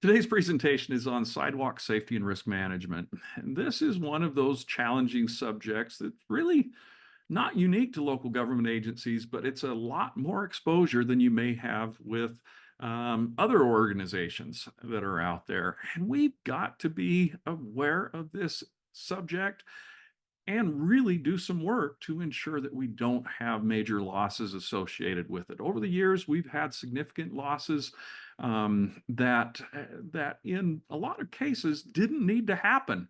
Today's presentation is on sidewalk safety and risk management. And this is one of those challenging subjects that's really not unique to local government agencies, but it's a lot more exposure than you may have with other organizations that are out there. And we've got to be aware of this subject and really do some work to ensure that we don't have major losses associated with it. Over the years, we've had significant losses that in a lot of cases didn't need to happen.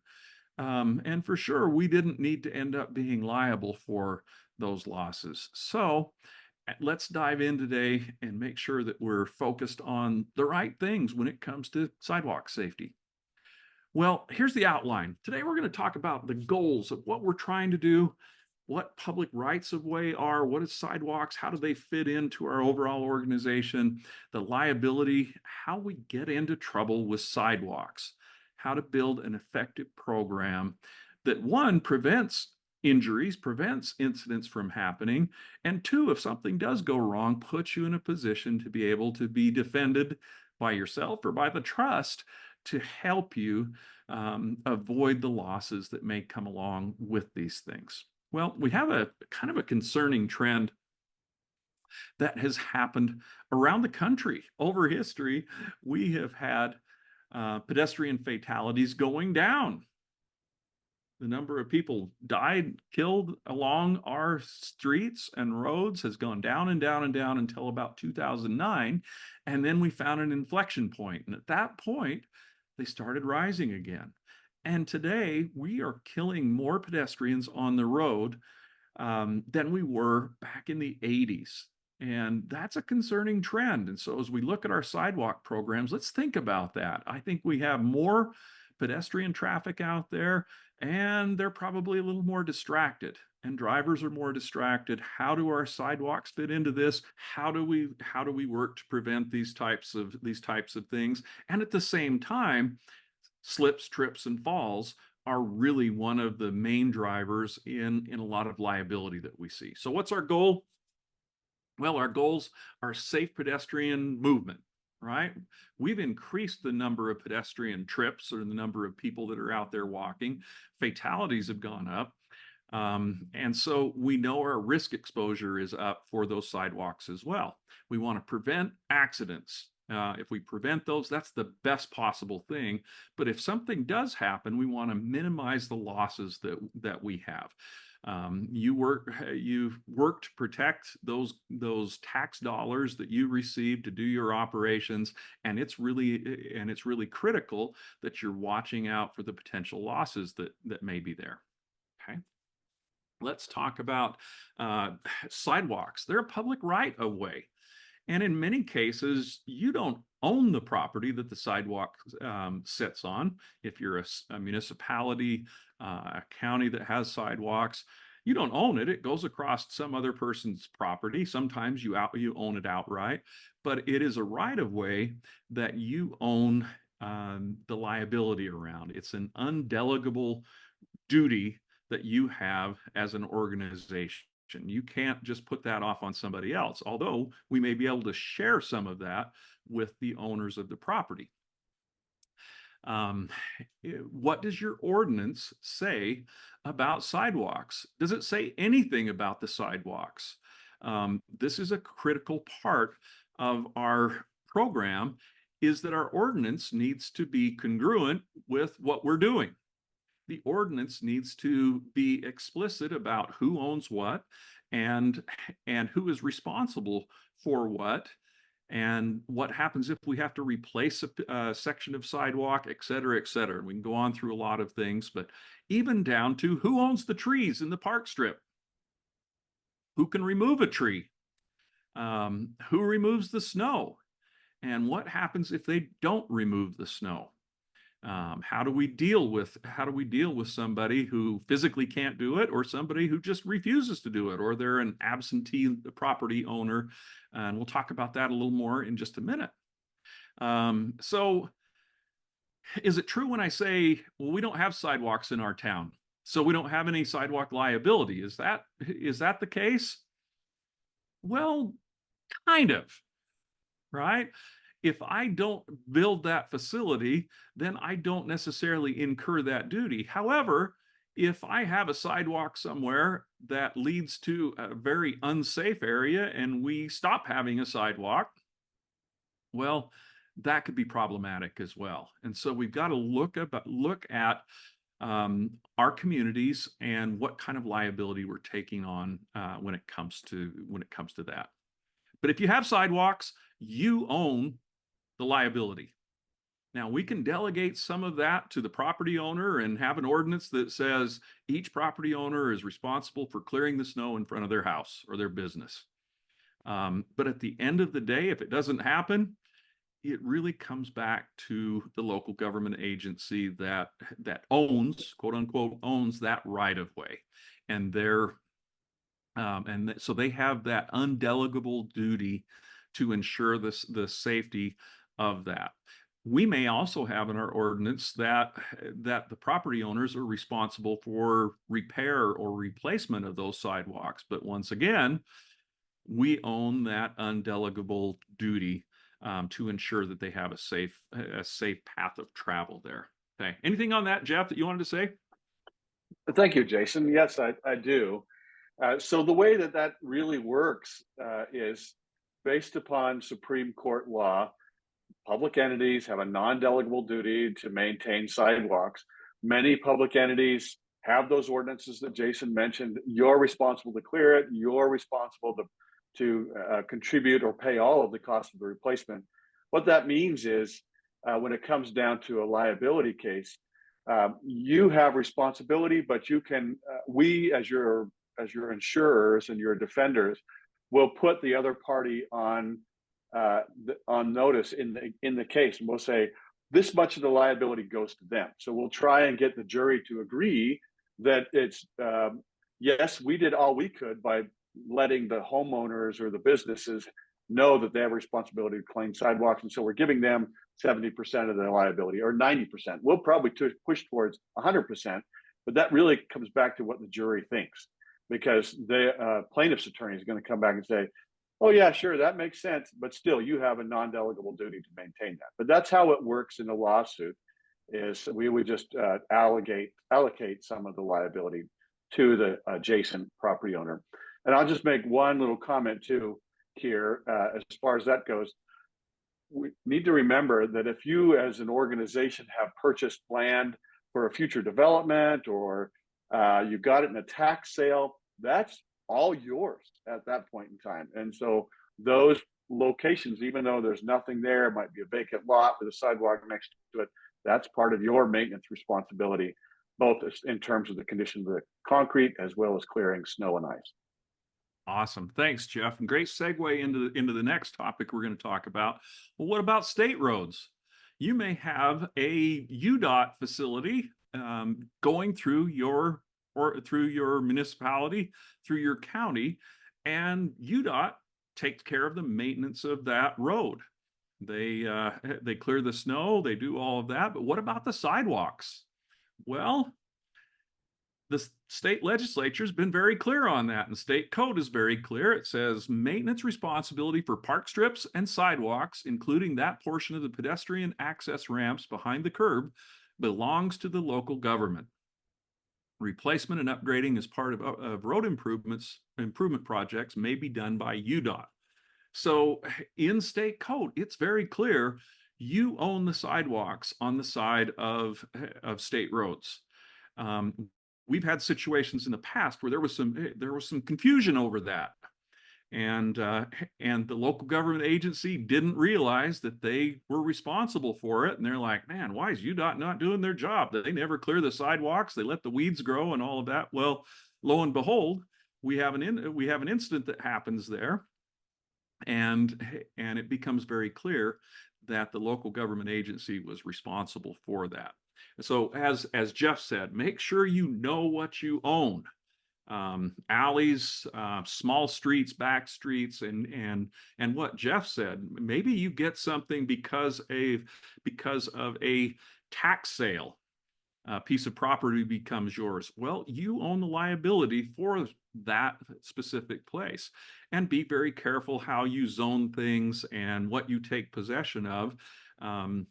And for sure, we didn't need to end up being liable for those losses. So let's dive in today and make sure that we're focused on the right things when it comes to sidewalk safety. Well, here's the outline. Today, we're going to talk about the goals of what we're trying to do, what public rights of way are, what is sidewalks, how do they fit into our overall organization, the liability, how we get into trouble with sidewalks, how to build an effective program that, one, prevents injuries, prevents incidents from happening, and two, if something does go wrong, puts you in a position to be able to be defended by yourself or by the trust to help you avoid the losses that may come along with these things. Well, we have a kind of a concerning trend that has happened around the country. Over history, we have had pedestrian fatalities going down. The number of people died, killed along our streets and roads has gone down and down and down until about 2009. And then we found an inflection point. And at that point, they started rising again. And today, we are killing more pedestrians on the road than we were back in the 80s. And that's a concerning trend. And so as we look at our sidewalk programs, let's think about that. I think we have more pedestrian traffic out there, and they're probably a little more distracted. And drivers are more distracted. How do our sidewalks fit into this? How do we work to prevent these types of things? And at the same time, slips, trips, and falls are really one of the main drivers in a lot of liability that we see. So what's our goal? Well, our goals are safe pedestrian movement, right? We've increased the number of pedestrian trips or the number of people that are out there walking. Fatalities have gone up. And so we know our risk exposure is up for those sidewalks as well. We want to prevent accidents. If we prevent those, that's the best possible thing. But if something does happen, we want to minimize the losses that we have. You work to protect those tax dollars that you receive to do your operations, and it's really critical that you're watching out for the potential losses that may be there. Okay. Let's talk about sidewalks. They're a public right of way. And in many cases, you don't own the property that the sidewalk sits on. If you're a municipality, a county that has sidewalks, you don't own it. It goes across some other person's property. Sometimes you own it outright, but it is a right of way that you own the liability around. It's an undelegable duty that you have as an organization. You can't just put that off on somebody else, although we may be able to share some of that with the owners of the property. What does your ordinance say about sidewalks? Does it say anything about the sidewalks? This is a critical part of our program, is that our ordinance needs to be congruent with what we're doing. The ordinance needs to be explicit about who owns what and who is responsible for what, and what happens if we have to replace a section of sidewalk, et cetera, et cetera. We can go on through a lot of things, but even down to who owns the trees in the park strip, who can remove a tree, who removes the snow, and what happens if they don't remove the snow. How do we deal with somebody who physically can't do it, or somebody who just refuses to do it, or they're an absentee property owner? And we'll talk about that a little more in just a minute. So is it true when I say, well, we don't have sidewalks in our town, so we don't have any sidewalk liability? Is that the case? Well, kind of, right? If I don't build that facility, then I don't necessarily incur that duty. However, if I have a sidewalk somewhere that leads to a very unsafe area and we stop having a sidewalk, well, that could be problematic as well. And so we've got to look at our communities and what kind of liability we're taking on when it comes to that. But if you have sidewalks, you own the liability. Now, we can delegate some of that to the property owner and have an ordinance that says each property owner is responsible for clearing the snow in front of their house or their business. But at the end of the day, if it doesn't happen, it really comes back to the local government agency that owns, quote unquote, owns that right of way, and so they have that undelegable duty to ensure the safety of that. We may also have in our ordinance that the property owners are responsible for repair or replacement of those sidewalks. But once again, we own that undelegable duty to ensure that they have a safe path of travel there. Okay. Anything on that, Jeff, that you wanted to say? Thank you, Jason. Yes, I do. So the way that really works is based upon Supreme Court law. Public entities have a non-delegable duty to maintain sidewalks. Many public entities have those ordinances that Jason mentioned. You're responsible to clear it. You're responsible to contribute or pay all of the cost of the replacement. What that means is when it comes down to a liability case, you have responsibility, but you can, we as your insurers and your defenders will put the other party on notice in the case, and we'll say this much of the liability goes to them. So we'll try and get the jury to agree that it's yes, we did all we could by letting the homeowners or the businesses know that they have a responsibility to clean sidewalks, and so we're giving them 70% of the liability or 90%. We'll probably push towards 100%, but that really comes back to what the jury thinks, because the plaintiff's attorney is going to come back and say, oh yeah, sure, that makes sense, but still you have a non-delegable duty to maintain that. But that's how it works in a lawsuit, is we would just allocate some of the liability to the adjacent property owner. And I'll just make one little comment too here as far as that goes. We need to remember that if you as an organization have purchased land for a future development, or you got it in a tax sale, that's all yours at that point in time. And so those locations, even though there's nothing there, it might be a vacant lot with a sidewalk next to it, that's part of your maintenance responsibility, both in terms of the condition of the concrete as well as clearing snow and ice. Awesome. Thanks, Jeff. And great segue into the next topic we're going to talk about. Well, what about state roads? You may have a UDOT facility going through your municipality, through your county, and UDOT takes care of the maintenance of that road. They clear the snow, they do all of that. But what about the sidewalks? Well, the state legislature has been very clear on that, and state code is very clear. It says maintenance responsibility for park strips and sidewalks, including that portion of the pedestrian access ramps behind the curb, belongs to the local government. Replacement and upgrading as part of road improvement projects may be done by UDOT. So in state code, it's very clear you own the sidewalks on the side of state roads. We've had situations in the past where there was some confusion over that, and the local government agency didn't realize that they were responsible for it, and they're like, man, why is UDOT not doing their job? They never clear the sidewalks, they let the weeds grow and all of that. Well, lo and behold, we have an incident that happens there, and it becomes very clear that the local government agency was responsible for that. So as Jeff said, make sure you know what you own. Alleys, small streets, back streets, and what Jeff said, maybe you get something because of a tax sale. A piece of property becomes yours. Well, you own the liability for that specific place. And be very careful how you zone things and what you take possession of. Um,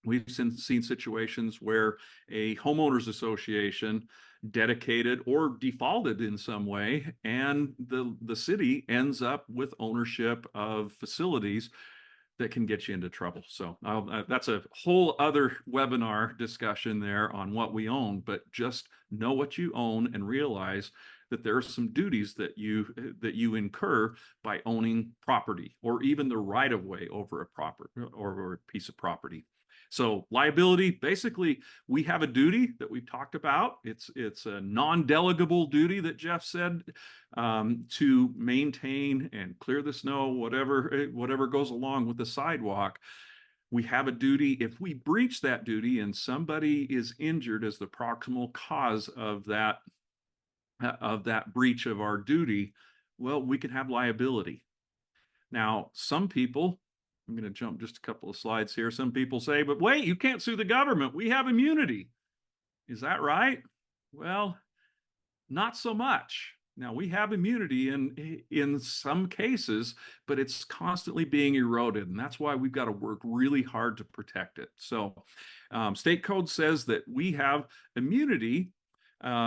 we've seen situations where a homeowners association dedicated or defaulted in some way, and the city ends up with ownership of facilities that can get you into trouble. So that's a whole other webinar discussion there on what we own, but just know what you own and realize that there are some duties that you incur by owning property, or even the right of way over a property or a piece of property. So liability, basically, we have a duty that we've talked about. It's a non-delegable duty that Jeff said, to maintain and clear the snow, whatever goes along with the sidewalk. We have a duty. If we breach that duty and somebody is injured as the proximal cause of that breach of our duty, well, we can have liability. Now, some people, I'm going to jump just a couple of slides here. Some people say, but wait, you can't sue the government. We have immunity. Is that right? Well, not so much. Now, we have immunity in some cases, but it's constantly being eroded, and that's why we've got to work really hard to protect it. So, state code says that we have immunity,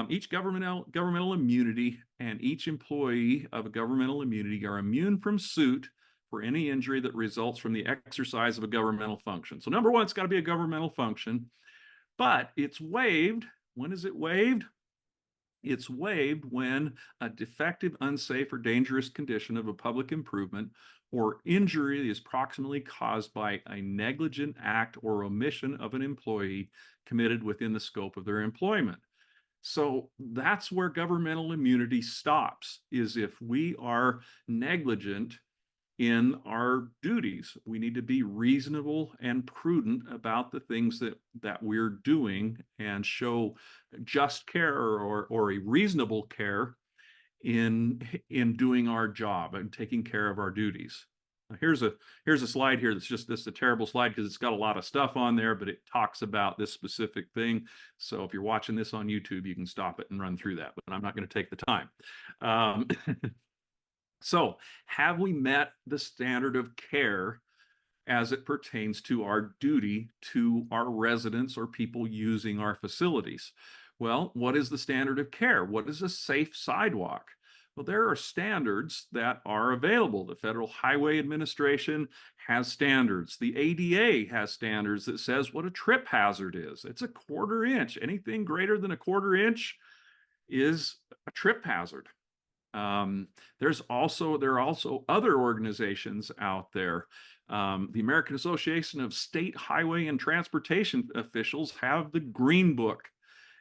each governmental immunity, and each employee of a governmental immunity are immune from suit for any injury that results from the exercise of a governmental function. So, number one, it's got to be a governmental function, but it's waived. When is it waived? It's waived when a defective, unsafe, or dangerous condition of a public improvement or injury is proximately caused by a negligent act or omission of an employee committed within the scope of their employment. So that's where governmental immunity stops, is if we are negligent in our duties. We need to be reasonable and prudent about the things that we're doing, and show just care, or a reasonable care in doing our job and taking care of our duties. Now, here's a slide here that's just, this is a terrible slide because it's got a lot of stuff on there, but it talks about this specific thing. So if you're watching this on YouTube, you can stop it and run through that, but I'm not going to take the time. So, have we met the standard of care as it pertains to our duty to our residents or people using our facilities? Well, what is the standard of care? What is a safe sidewalk? Well, there are standards that are available. The Federal Highway Administration has standards. The ADA has standards that says what a trip hazard is. It's a 1/4 inch. Anything greater than a 1/4 inch is a trip hazard. There are also other organizations out there. The American Association of State Highway and Transportation Officials have the Green Book,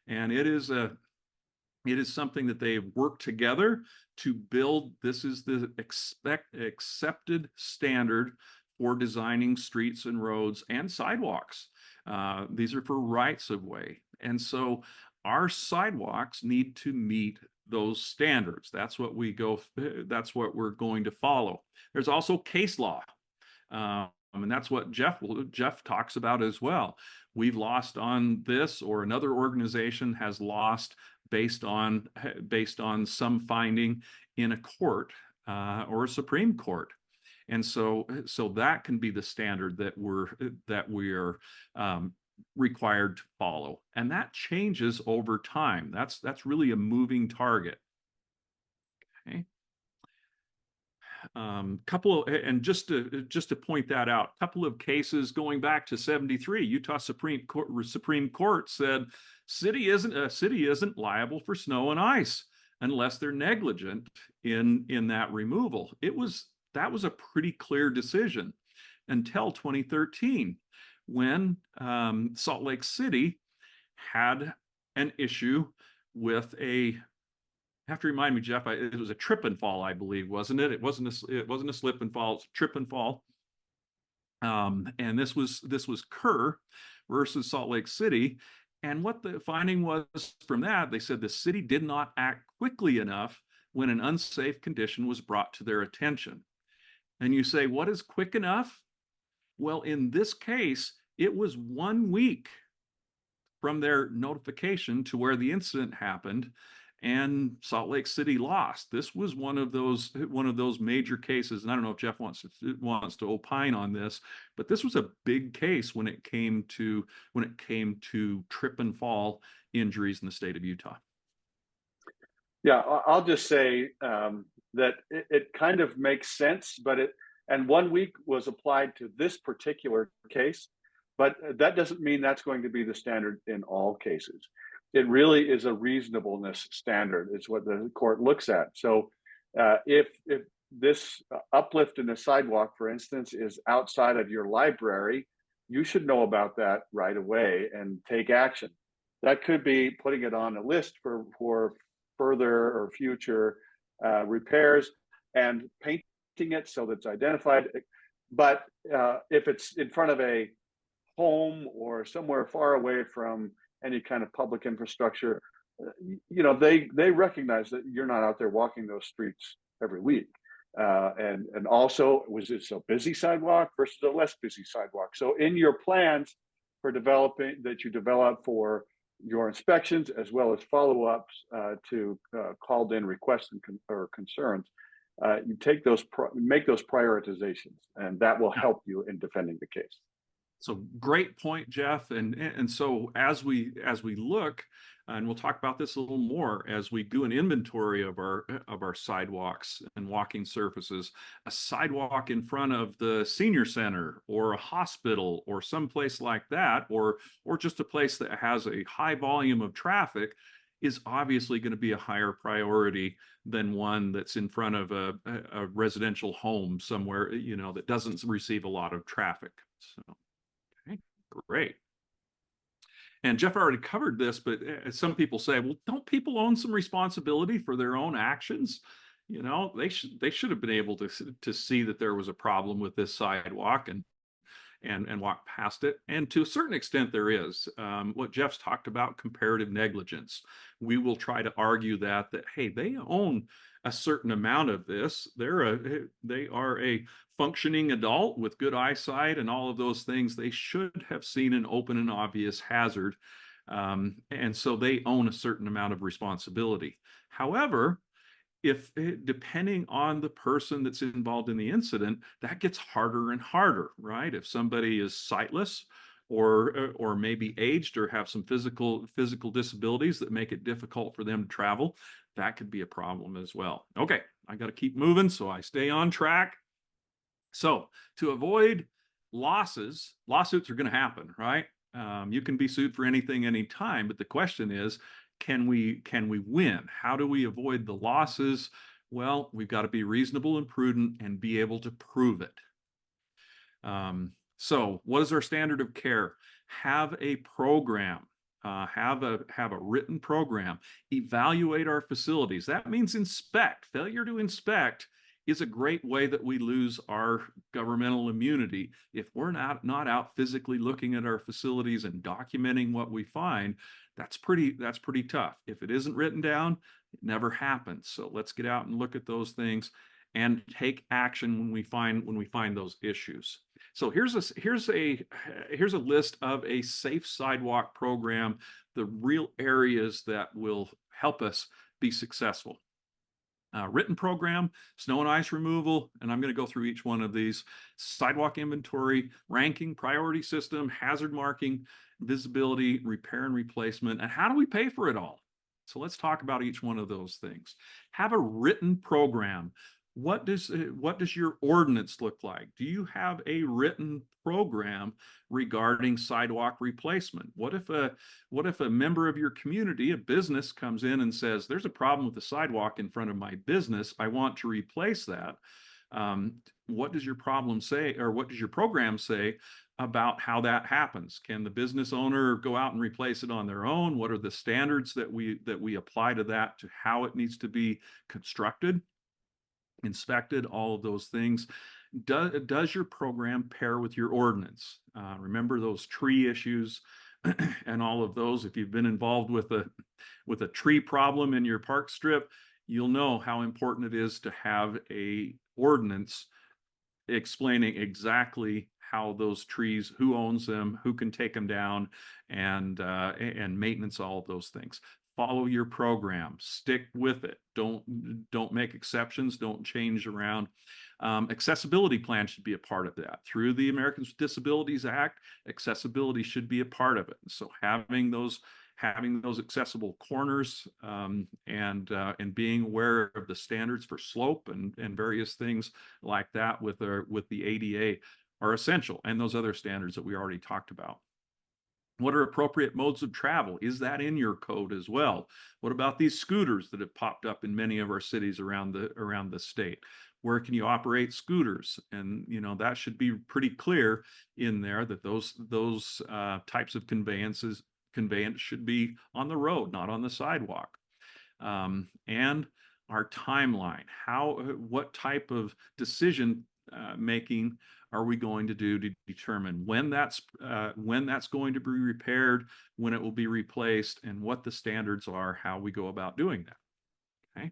and it is something that they've worked together to build. This is the accepted standard for designing streets and roads and sidewalks. These are for rights of way, and so our sidewalks need to meet those standards. That's what that's what we're going to follow. There's also case law. And that's what Jeff talks about as well. We've lost on this, or another organization has lost based on some finding in a court, or a Supreme Court. And so that can be the standard that we're required to follow, and that changes over time. That's really a moving target. Okay. Just to point that out, a couple of cases going back to 73, Utah Supreme Court said city isn't liable for snow and ice unless they're negligent in that removal. That was a pretty clear decision until 2013, when Salt Lake City had an issue with have to remind me, Jeff, it was a trip and fall, I believe, wasn't it? It wasn't a slip and fall, it's a trip and fall. And this was Kerr versus Salt Lake City. And what the finding was from that, they said the city did not act quickly enough when an unsafe condition was brought to their attention. And you say, what is quick enough? Well, in this case, it was 1 week from their notification to where the incident happened, and Salt Lake City lost. This was one of those major cases, and I don't know if Jeff wants to opine on this, but this was a big case when it came to trip and fall injuries in the state of Utah. Yeah, I'll just say that it kind of makes sense, and 1 week was applied to this particular case, but that doesn't mean that's going to be the standard in all cases. It really is a reasonableness standard. It's what the court looks at. So if this uplift in the sidewalk, for instance, is outside of your library, you should know about that right away and take action. That could be putting it on a list for further or future repairs and painting it so that it's identified. But if it's in front of a home or somewhere far away from any kind of public infrastructure, they recognize that you're not out there walking those streets every week. And also, was it a busy sidewalk versus a less busy sidewalk? So in your plans for developing that you develop for your inspections as well as follow-ups to called in requests or concerns, you make those prioritizations, and that will help you in defending the case. So great point, Jeff. And so as we look, and we'll talk about this a little more as we do an inventory of our sidewalks and walking surfaces, a sidewalk in front of the senior center or a hospital or someplace like that, or just a place that has a high volume of traffic, is obviously going to be a higher priority than one that's in front of a residential home somewhere, that doesn't receive a lot of traffic. So. Okay, great. And Jeff already covered this, but some people say, well, don't people own some responsibility for their own actions? They should have been able to see that there was a problem with this sidewalk and walk past it. And to a certain extent, there is. What Jeff's talked about, comparative negligence. We will try to argue that hey, they own a certain amount of this. They are a functioning adult with good eyesight and all of those things. They should have seen an open and obvious hazard. And so they own a certain amount of responsibility. However, depending on the person that's involved in the incident, that gets harder and harder, right? If somebody is sightless or maybe aged or have some physical disabilities that make it difficult for them to travel, that could be a problem as well. Okay, I got to keep moving so I stay on track. So to avoid lawsuits are going to happen, right? You can be sued for anything, anytime, but the question is, can we win? How do we avoid the losses? Well, we've got to be reasonable and prudent and be able to prove it. So what is our standard of care? Have a program, have a written program, evaluate our facilities. That means inspect. Failure to inspect is a great way that we lose our governmental immunity. If we're not out physically looking at our facilities and documenting what we find, that's pretty tough. If it isn't written down, it never happens. So let's get out and look at those things and take action when we find those issues. So here's a list of a safe sidewalk program, the real areas that will help us be successful. Written program, snow and ice removal, and I'm going to go through each one of these. Sidewalk inventory, ranking, priority system, hazard marking, visibility, repair and replacement, and how do we pay for it all? So let's talk about each one of those things. Have a written program. What does your ordinance look like? Do you have a written program regarding sidewalk replacement? What if a member of your community, a business, comes in and says, there's a problem with the sidewalk in front of my business, I want to replace that? What does your problem say, or what does your program say about how that happens? Can the business owner go out and replace it on their own? What are the standards that we apply to that, to how it needs to be constructed, inspected, all of those things? Does your program pair with your ordinance? Remember those tree issues and all of those. If you've been involved with a tree problem in your park strip, you'll know how important it is to have a ordinance explaining exactly how those trees, who owns them, who can take them down, and maintenance, all of those things. Follow your program, stick with it. Don't make exceptions, don't change around. Accessibility plan should be a part of that. Through the Americans with Disabilities Act, accessibility should be a part of it. So having those accessible corners, and being aware of the standards for slope and various things like that with the ADA are essential, and those other standards that we already talked about. What are appropriate modes of travel? Is that in your code as well? What about these scooters that have popped up in many of our cities around the state? Where can you operate scooters? And that should be pretty clear in there that those types of conveyance should be on the road, not on the sidewalk. And our timeline. What type of decision making are we going to do to determine when that's going to be repaired, when it will be replaced, and what the standards are, how we go about doing that. Okay.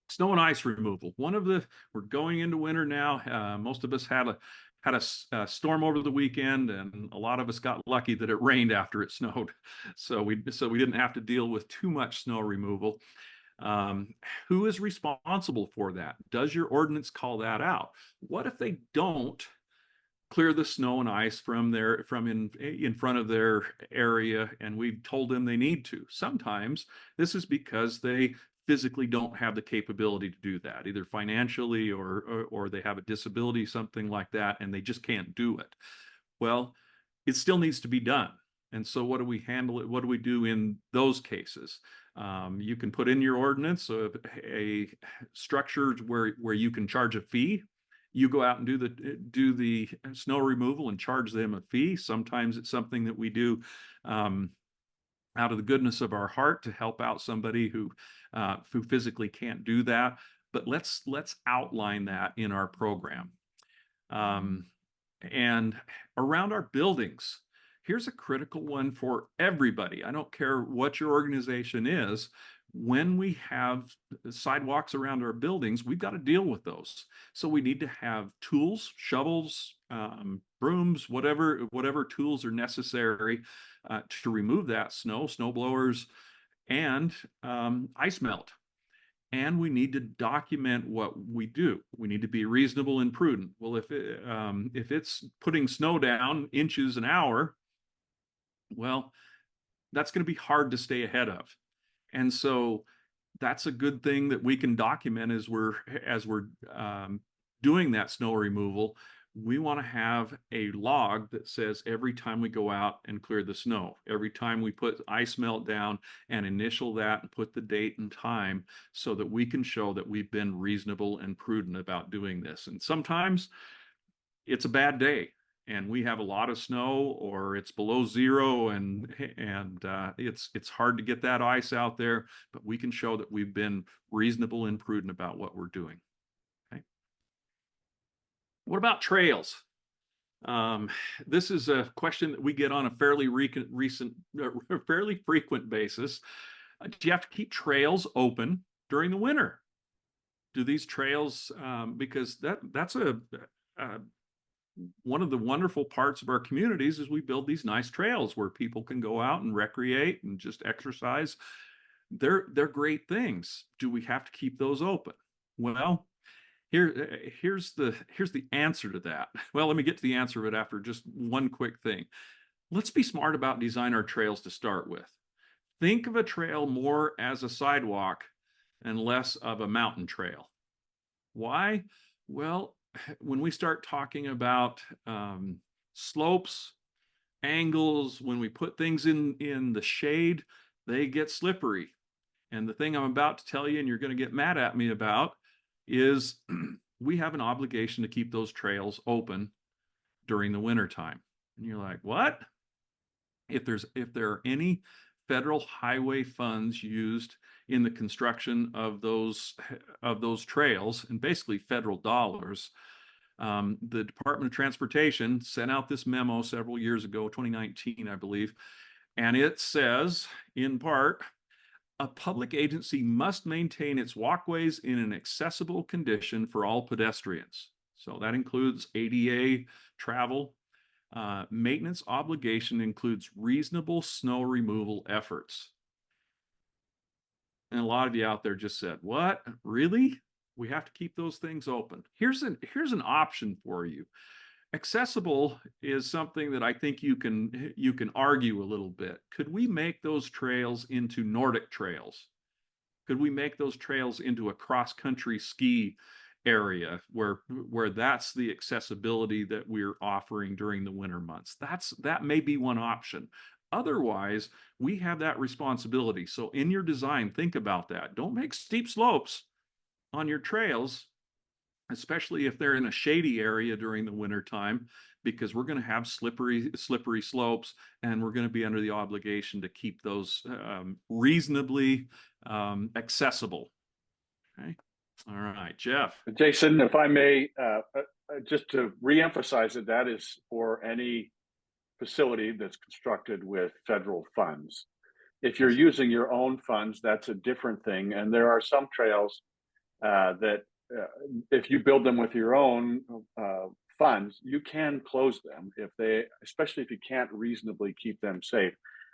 Snow and ice removal. We're going into winter now. Most of us had a storm over the weekend, and a lot of us got lucky that it rained after it snowed, so we didn't have to deal with too much snow removal. Who is responsible for that? Does your ordinance call that out? What if they don't clear the snow and ice from in front of their area, and we've told them they need to? Sometimes this is because they physically don't have the capability to do that, either financially or they have a disability, something like that, and they just can't do it. Well, it still needs to be done. And so what do we handle it? What do we do in those cases? You can put in your ordinance a structure where you can charge a fee. You go out and do the snow removal and charge them a fee. Sometimes it's something that we do out of the goodness of our heart to help out somebody who physically can't do that. But let's outline that in our program. And around our buildings, here's a critical one for everybody. I don't care what your organization is. When we have sidewalks around our buildings, we've got to deal with those. So we need to have tools, shovels, brooms, whatever tools are necessary to remove that snow blowers, and ice melt. And we need to document what we do. We need to be reasonable and prudent. Well, if it's putting snow down inches an hour, well, that's going to be hard to stay ahead of. And so that's a good thing that we can document as we're doing that snow removal. We want to have a log that says every time we go out and clear the snow, every time we put ice melt down, and initial that and put the date and time, so that we can show that we've been reasonable and prudent about doing this. And sometimes it's a bad day and we have a lot of snow, or it's below zero, and it's hard to get that ice out there, but we can show that we've been reasonable and prudent about what we're doing. Okay. What about trails? This is a question that we get on a fairly frequent basis. Do you have to keep trails open during the winter? Do these trails, because that's one of the wonderful parts of our communities is we build these nice trails where people can go out and recreate and just exercise. They're great things. Do we have to keep those open? Well, here's the answer to that. Well, let me get to the answer of it after just one quick thing. Let's be smart about design our trails to start with. Think of a trail more as a sidewalk and less of a mountain trail. Why? Well, when we start talking about slopes, angles, when we put things in the shade, they get slippery. And the thing I'm about to tell you, and you're going to get mad at me about, is we have an obligation to keep those trails open during the wintertime. And you're like, what? If there are any federal highway funds used in the construction of those trails, and basically federal dollars, the Department of Transportation sent out this memo several years ago, 2019, I believe, and it says, in part, a public agency must maintain its walkways in an accessible condition for all pedestrians. So that includes ADA travel. Maintenance obligation includes reasonable snow removal efforts. And a lot of you out there just said, what? Really? We have to keep those things open. Here's an option for you. Accessible is something that I think you can argue a little bit. Could we make those trails into Nordic trails? Could we make those trails into a cross-country ski area where that's the accessibility that we're offering during the winter months? That may be one option. Otherwise, we have that responsibility. So in your design, think about that. Don't make steep slopes on your trails, especially if they're in a shady area during the winter time, because we're going to have slippery slopes, and we're going to be under the obligation to keep those reasonably accessible. Okay. All right, Jeff. Jason, if I may, just to reemphasize it, that is for any facility that's constructed with federal funds. If you're using your own funds, that's a different thing. And there are some trails that if you build them with your own funds, you can close them especially if you can't reasonably keep them safe.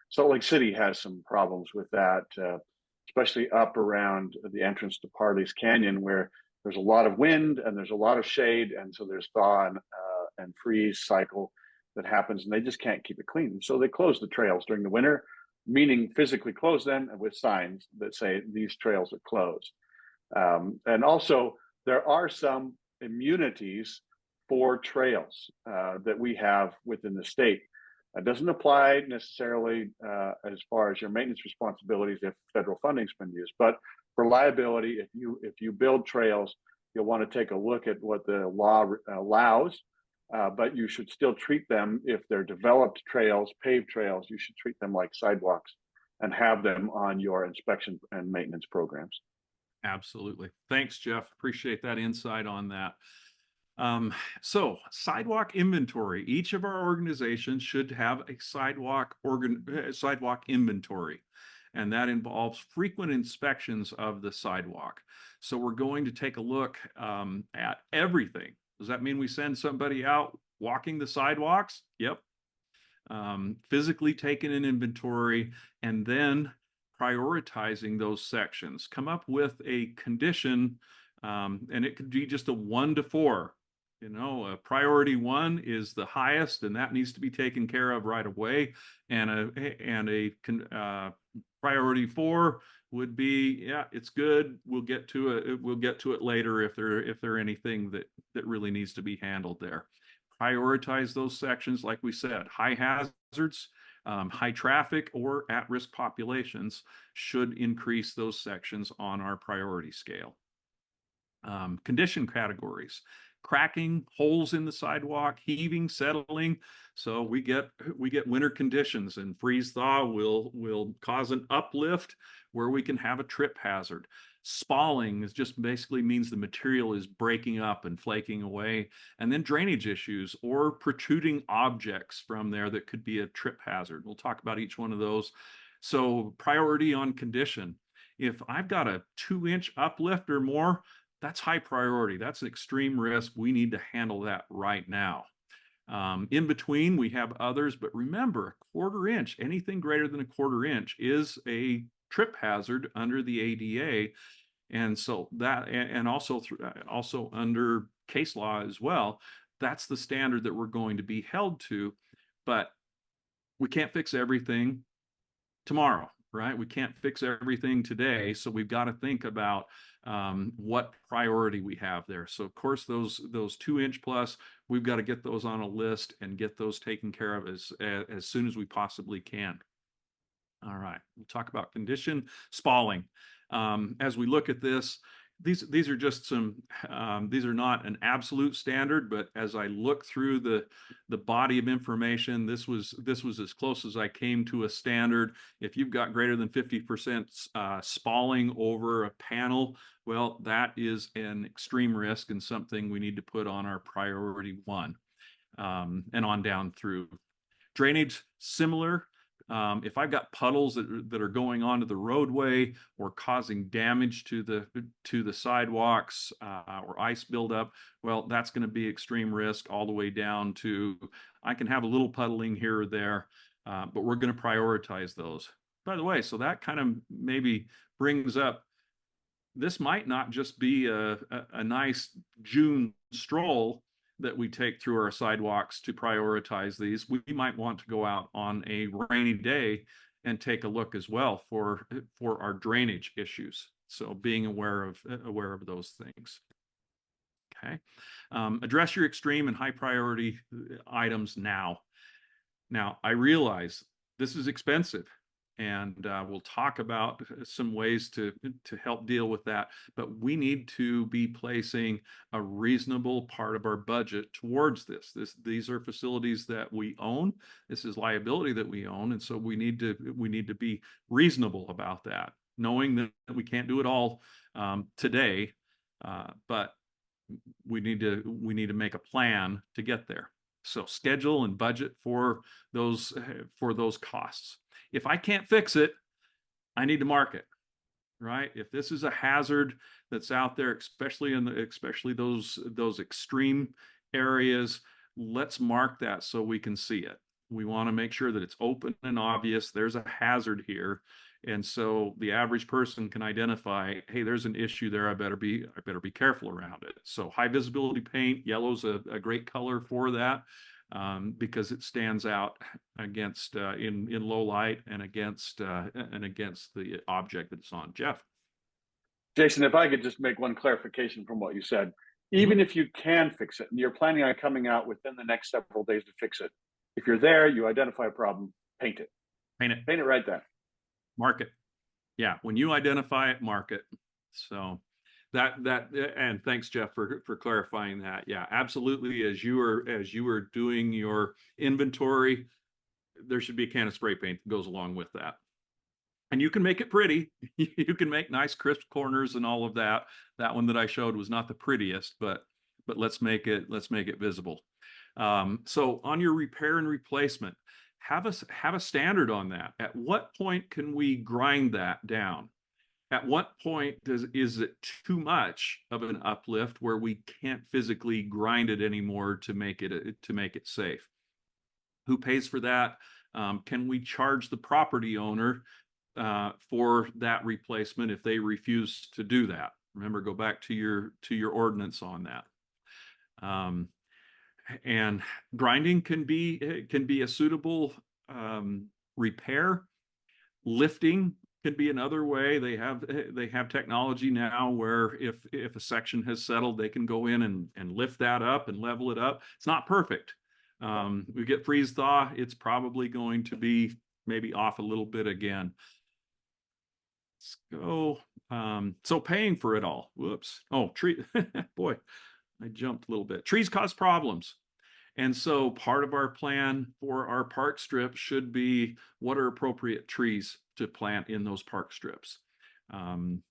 Salt Lake City has some problems with that, especially up around the entrance to Parley's Canyon, where there's a lot of wind and there's a lot of shade, and so there's thaw and freeze cycle that happens, and they just can't keep it clean. So they close the trails during the winter, meaning physically close them with signs that say these trails are closed. And also, there are some immunities for trails that we have within the state. It doesn't apply necessarily as far as your maintenance responsibilities if federal funding's been used, but for liability, if you build trails, you'll want to take a look at what the law allows, but you should still treat them, if they're developed trails, paved trails, you should treat them like sidewalks and have them on your inspection and maintenance programs. Absolutely. Thanks, Jeff. Appreciate that insight on that. So sidewalk inventory. Each of our organizations should have a sidewalk inventory, and that involves frequent inspections of the sidewalk. So we're going to take a look at everything. Does that mean we send somebody out walking the sidewalks? Yep. Physically taking an inventory and then prioritizing those sections. Come up with a condition, and it could be just a 1 to 4. A priority 1 is the highest, and that needs to be taken care of right away. And a priority 4 would be, yeah, it's good. We'll get to it. We'll get to it later if there anything that really needs to be handled there. Prioritize those sections, like we said, high hazards, high traffic, or at-risk populations should increase those sections on our priority scale. Condition categories: cracking, holes in the sidewalk, heaving, settling. So we get winter conditions, and freeze thaw will cause an uplift where we can have a trip hazard. Spalling just basically means the material is breaking up and flaking away. And then drainage issues or protruding objects from there that could be a trip hazard. We'll talk about each one of those. So priority on condition. If I've got a 2-inch uplift or more, that's high priority. That's an extreme risk. We need to handle that right now. In between, we have others, but remember, a 1/4 inch, anything greater than a 1/4 inch is a trip hazard under the ADA. And so that, and also under case law as well, that's the standard that we're going to be held to. But we can't fix everything tomorrow, right? We can't fix everything today. So we've got to think about what priority we have there. So of course, those 2-inch plus, we've got to get those on a list and get those taken care of as soon as we possibly can. All right, we'll talk about condition spalling. As we look at this, these are just some, these are not an absolute standard, but as I look through the body of information, this was as close as I came to a standard. If you've got greater than 50% spalling over a panel, well, that is an extreme risk and something we need to put on our priority 1, and on down through. Drainage, similar. If I've got puddles that are going onto the roadway or causing damage to the sidewalks or ice buildup, well, that's going to be extreme risk all the way down to I can have a little puddling here or there, but we're going to prioritize those. By the way, so that kind of maybe brings up this might not just be a nice June stroll that we take through our sidewalks to prioritize these. We might want to go out on a rainy day and take a look as well for our drainage issues. So being aware of those things. Okay. Address your extreme and high priority items now. Now, I realize this is expensive, and we'll talk about some ways to help deal with that. But we need to be placing a reasonable part of our budget towards this. These are facilities that we own. This is liability that we own, and so we need to be reasonable about that, knowing that we can't do it all today, but we need to make a plan to get there. So schedule and budget for those costs. If I can't fix it, I need to mark it, right? If this is a hazard that's out there, especially those extreme areas, let's mark that so we can see it. We want to make sure that it's open and obvious. There's a hazard here. And so the average person can identify, hey, there's an issue there. I better be careful around it. So high visibility paint, yellow's a great color for that, because it stands out against in low light and against the object that it's on. Jeff. Jason, if I could just make one clarification from what you said, even if you can fix it and you're planning on coming out within the next several days to fix it, if you're there, you identify a problem, paint it. Paint it. Paint it right then. Mark it. Yeah, when you identify it, mark it. So that and thanks, Jeff, for clarifying that. Yeah, absolutely. As you were doing your inventory, there should be a can of spray paint that goes along with that. And you can make it pretty. You can make nice crisp corners and all of that. That one that I showed was not the prettiest, but let's make it visible. So on your repair and replacement, have a standard on that. At what point can we grind that down? At what point is it too much of an uplift where we can't physically grind it anymore to make it safe? Who pays for that? Can we charge the property owner for that replacement if they refuse to do that? Remember, go back to your ordinance on that. And grinding can be a suitable repair. Lifting can be another way. They have technology now where if a section has settled, they can go in and lift that up and level it up. It's not perfect. We get freeze thaw, it's probably going to be maybe off a little bit again. Let's go. So paying for it all. Whoops. Oh, tree. Boy, I jumped a little bit. Trees cause problems. And so part of our plan for our park strips should be what are appropriate trees to plant in those park strips. And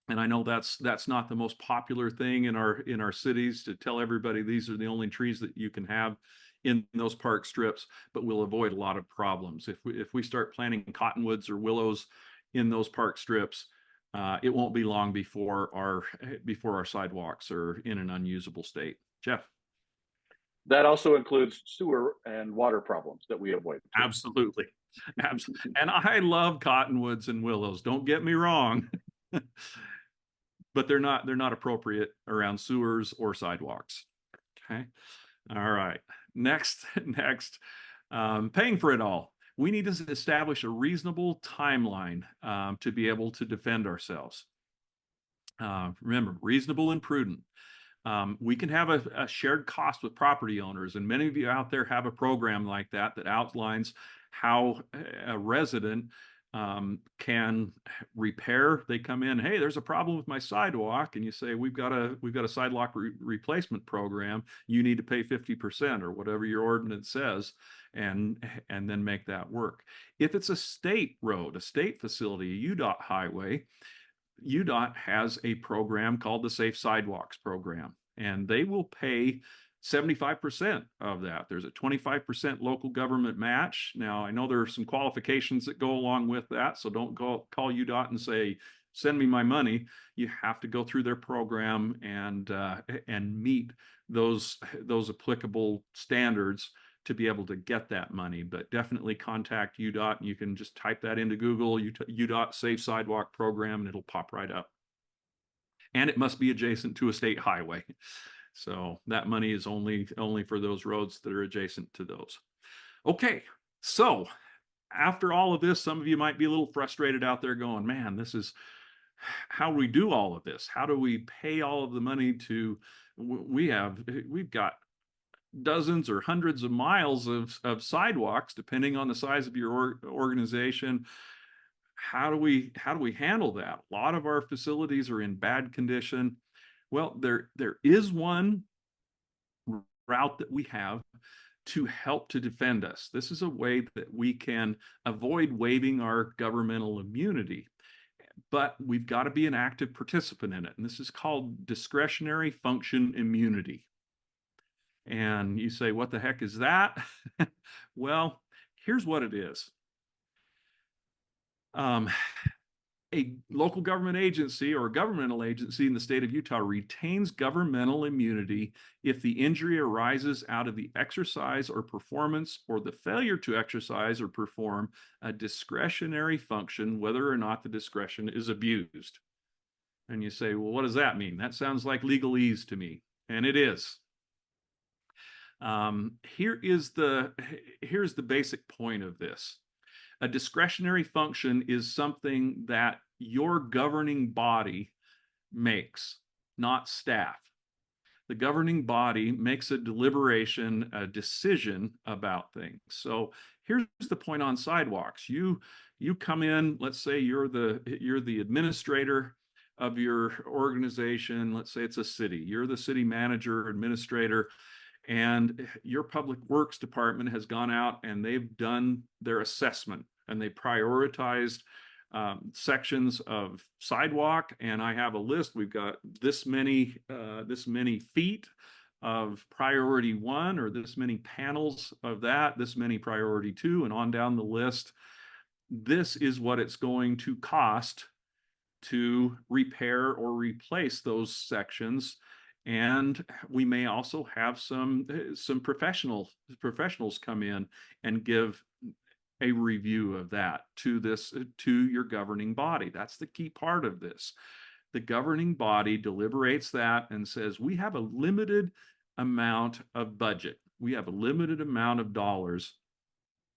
I know that's not the most popular thing in our cities to tell everybody these are the only trees that you can have in those park strips, but we'll avoid a lot of problems. If we start planting cottonwoods or willows in those park strips, it won't be long before our sidewalks are in an unusable state. Jeff. That also includes sewer and water problems that we avoid. Absolutely. Absolutely. And I love cottonwoods and willows. Don't get me wrong. But they're not appropriate around sewers or sidewalks. Okay. All right. Next, paying for it all. We need to establish a reasonable timeline to be able to defend ourselves. Remember, reasonable and prudent. We can have a shared cost with property owners, and many of you out there have a program like that outlines how a resident can repair. They come in, hey, there's a problem with my sidewalk, and you say we've got a sidewalk replacement program. You need to pay 50% or whatever your ordinance says, and then make that work. If it's a state road, a state facility, a UDOT highway, UDOT has a program called the Safe Sidewalks program, and they will pay 75% of that. There's a 25% local government match. Now, I know there are some qualifications that go along with that, so don't call UDOT and say, send me my money. You have to go through their program and meet those applicable standards to be able to get that money. But definitely contact UDOT, and you can just type that into Google, UDOT Safe Sidewalk Program, and it'll pop right up. And it must be adjacent to a state highway. So that money is only for those roads that are adjacent to those. Okay, so after all of this, some of you might be a little frustrated out there going, man, this is how do we do all of this? How do we pay all of the money to, we've got dozens or hundreds of miles of sidewalks, depending on the size of your organization. How do we handle that? A lot of our facilities are in bad condition. Well, there is one route that we have to help to defend us. This is a way that we can avoid waiving our governmental immunity, but we've got to be an active participant in it. And this is called discretionary function immunity. And you say, what the heck is that? Well, here's what it is. A local government agency or a governmental agency in the state of Utah retains governmental immunity if the injury arises out of the exercise or performance or the failure to exercise or perform a discretionary function, whether or not the discretion is abused. And you say, well, what does that mean? That sounds like legalese to me. And it is. Here's the basic point of this. A discretionary function is something that your governing body makes, not staff. The governing body makes a deliberation, a decision about things. So here's the point on sidewalks. You come in, let's say you're the administrator of your organization. Let's say it's a city. You're the city manager, administrator, and your public works department has gone out and they've done their assessment and they prioritized sections of sidewalk. And I have a list. We've got this many feet of priority 1, or this many panels of that, this many priority 2, and on down the list. This is what it's going to cost to repair or replace those sections. And we may also have some professionals come in and give a review of that to your governing body. That's the key part of this. The governing body deliberates that and says, we have a limited amount of budget. We have a limited amount of dollars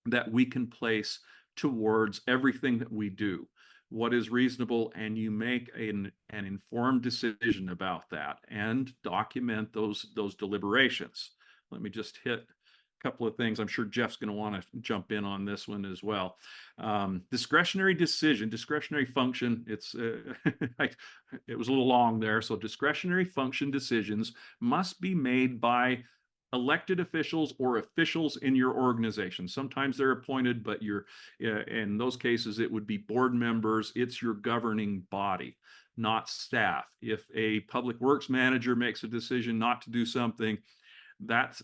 that we can place towards everything that we do. What is reasonable, and you make an informed decision about that and document those deliberations. Let me just hit a couple of things. I'm sure Jeff's going to want to jump in on this one as well. Discretionary decision, discretionary function. It was a little long there. So discretionary function decisions must be made by elected officials or officials in your organization. Sometimes they're appointed, but in those cases, it would be board members. It's your governing body, not staff. If a public works manager makes a decision not to do something, that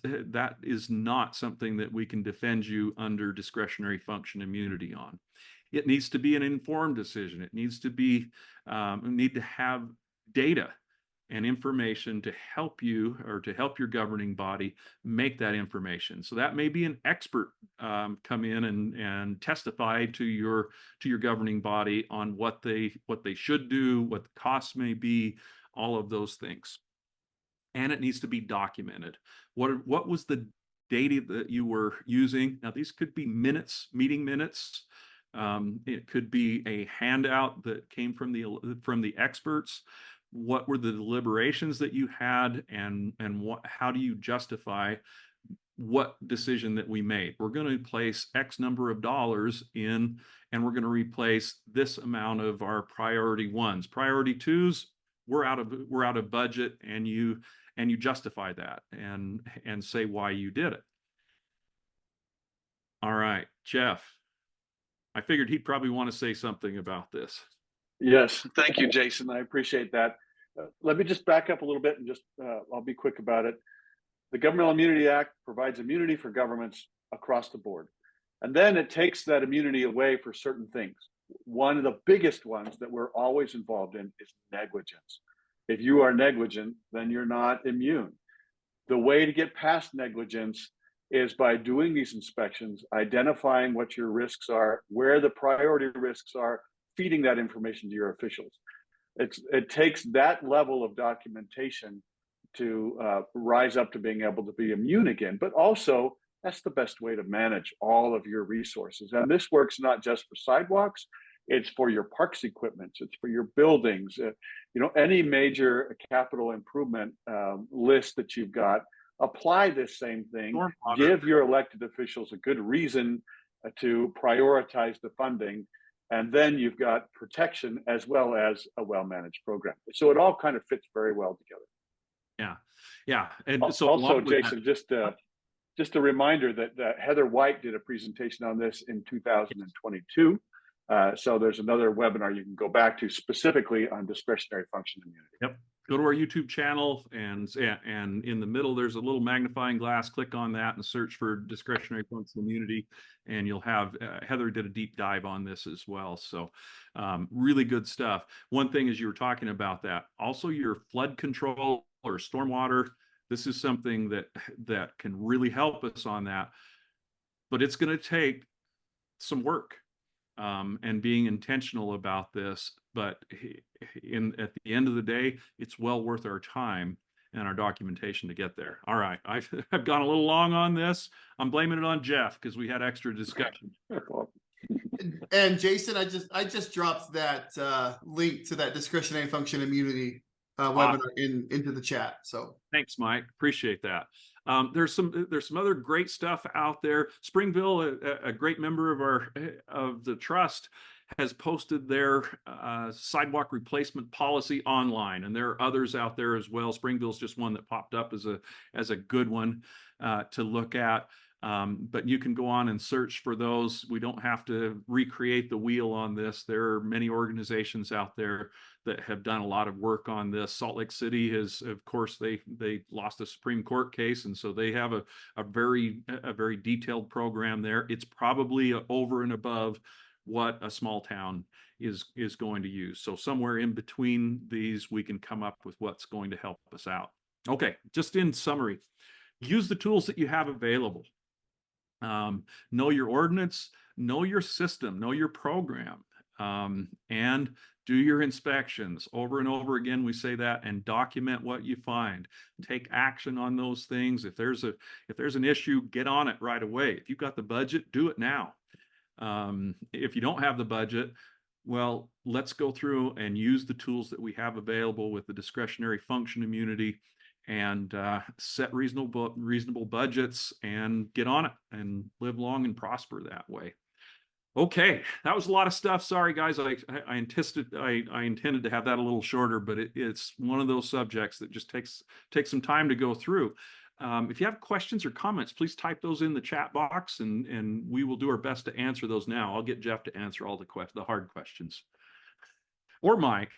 is not something that we can defend you under discretionary function immunity on. It needs to be an informed decision. It needs to be, need to have data and information to help you or to help your governing body make that information. So that may be an expert come in and testify to your governing body on what they should do, what the costs may be, all of those things. And it needs to be documented. What was the data that you were using? Now these could be minutes, meeting minutes. It could be a handout that came from the experts. What were the deliberations that you had, and how do you justify what decision that we made? We're going to place X number of dollars in, and we're going to replace this amount of our priority 1s. Priority 2s, we're out of budget, and you justify that and say why you did it. All right, Jeff, I figured he'd probably want to say something about this. Yes, thank you, Jason. I appreciate that. Let me just back up a little bit and I'll be quick about it. The Governmental Immunity Act provides immunity for governments across the board. And then it takes that immunity away for certain things. One of the biggest ones that we're always involved in is negligence. If you are negligent, then you're not immune. The way to get past negligence is by doing these inspections, identifying what your risks are, where the priority risks are, feeding that information to your officials. It takes that level of documentation to rise up to being able to be immune again, but also that's the best way to manage all of your resources. And this works not just for sidewalks, it's for your parks equipment, it's for your buildings, any major capital improvement list that you've got. Apply this same thing, Stormwater. give your elected officials a good reason to prioritize the funding, and then you've got protection as well as a well-managed program. So it all kind of fits very well together. Yeah. Yeah. And so Also, along with Jason, just a reminder that Heather White did a presentation on this in 2022. So there's another webinar you can go back to specifically on discretionary function immunity. Yep. Go to our YouTube channel, and in the middle there's a little magnifying glass. Click on that and search for discretionary function immunity, and you'll have Heather did a deep dive on this as well. So really good stuff. One thing is, you were talking about that, also your flood control or stormwater. This is something that can really help us on that, but it's going to take some work and being intentional about this. But at the end of the day, it's well worth our time and our documentation to get there. All right, I've gone a little long on this. I'm blaming it on Jeff because we had extra discussion. And Jason, I just dropped that link to that discretionary function immunity webinar into the chat. So thanks, Mike. Appreciate that. There's some other great stuff out there. Springville, a great member of the trust, has posted their sidewalk replacement policy online, and there are others out there as well. Springville's just one that popped up as a good one to look at. But you can go on and search for those. We don't have to recreate the wheel on this. There are many organizations out there that have done a lot of work on this. Salt Lake City is, of course, they lost a Supreme Court case, and so they have a very detailed program there. It's probably over and above what a small town is going to use. So somewhere in between these, we can come up with what's going to help us out. Okay, just in summary, use the tools that you have available. Know your ordinance, know your system, know your program, and do your inspections over and over again. We say that, and document what you find. Take action on those things. If there's an issue, get on it right away. If you've got the budget, do it now. If you don't have the budget, well, let's go through and use the tools that we have available with the discretionary function immunity, and set reasonable budgets and get on it and live long and prosper that way. Okay, that was a lot of stuff. Sorry, guys. I intended to have that a little shorter, but it's one of those subjects that just takes some time to go through. If you have questions or comments, please type those in the chat box, and we will do our best to answer those now. I'll get Jeff to answer all the hard questions. Or Mike.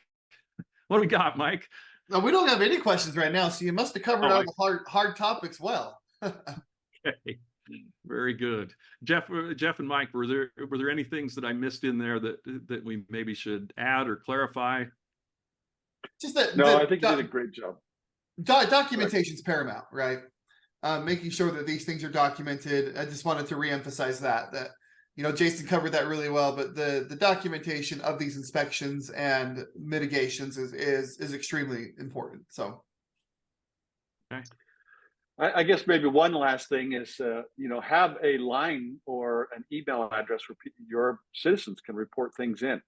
What do we got, Mike? No, we don't have any questions right now, so you must have covered all the hard topics well. Okay. Very good. Jeff and Mike, were there any things that I missed in there that we maybe should add or clarify? Just that. No, I think you did a great job. Documentation is paramount, right? Making sure that these things are documented. I just wanted to reemphasize that Jason covered that really well, but the documentation of these inspections and mitigations is extremely important. So, okay. I guess maybe one last thing is, have a line or an email address where your citizens can report things in,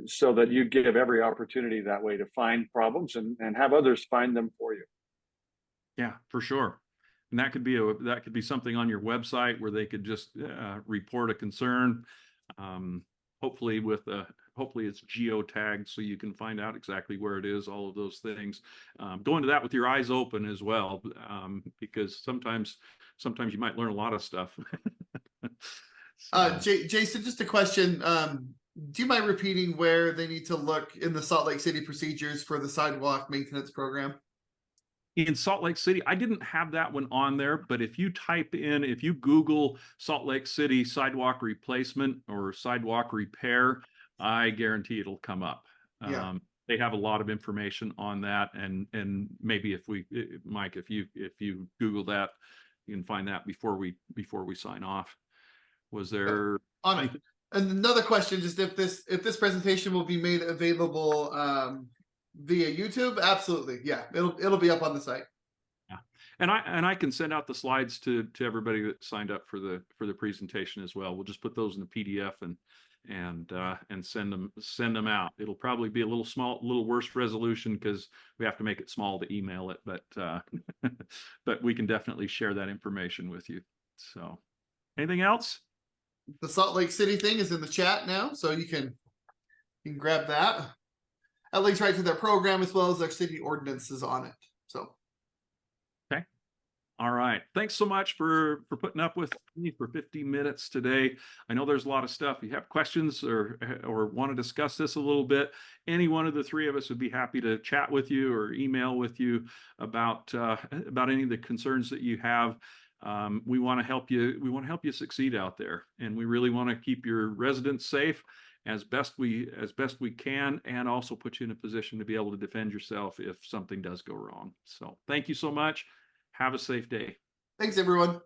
so that you give every opportunity that way to find problems and have others find them for you. Yeah, for sure. And that could be something on your website where they could just report a concern. Hopefully it's geotagged so you can find out exactly where it is, all of those things. Go into that with your eyes open as well, because sometimes you might learn a lot of stuff. Jason, just a question. Do you mind repeating where they need to look in the Salt Lake City procedures for the sidewalk maintenance program? In Salt Lake City, I didn't have that one on there, but if you if you Google Salt Lake City sidewalk replacement or sidewalk repair, I guarantee it'll come up. Yeah. They have a lot of information on that, and maybe if Mike, if you Google that, you can find that before we sign off. Was there On it. anything? And another question, just if this presentation will be made available via YouTube? Absolutely. Yeah, it'll be up on the site. Yeah. And I can send out the slides to everybody that signed up for the presentation as well. We'll just put those in the PDF and send them out. It'll probably be a little worse resolution because we have to make it small to email it, but but we can definitely share that information with you. So, anything else? The Salt Lake City thing is in the chat now, so you can grab that. That links right to their program as well as their city ordinances on it. So. Okay. All right. Thanks so much for putting up with me for 50 minutes today. I know there's a lot of stuff. If you have questions or want to discuss this a little bit, any one of the three of us would be happy to chat with you or email with you about any of the concerns that you have. We want to help you. We want to help you succeed out there, and we really want to keep your residents safe as best we can, and also put you in a position to be able to defend yourself if something does go wrong. So thank you so much. Have a safe day. Thanks, everyone.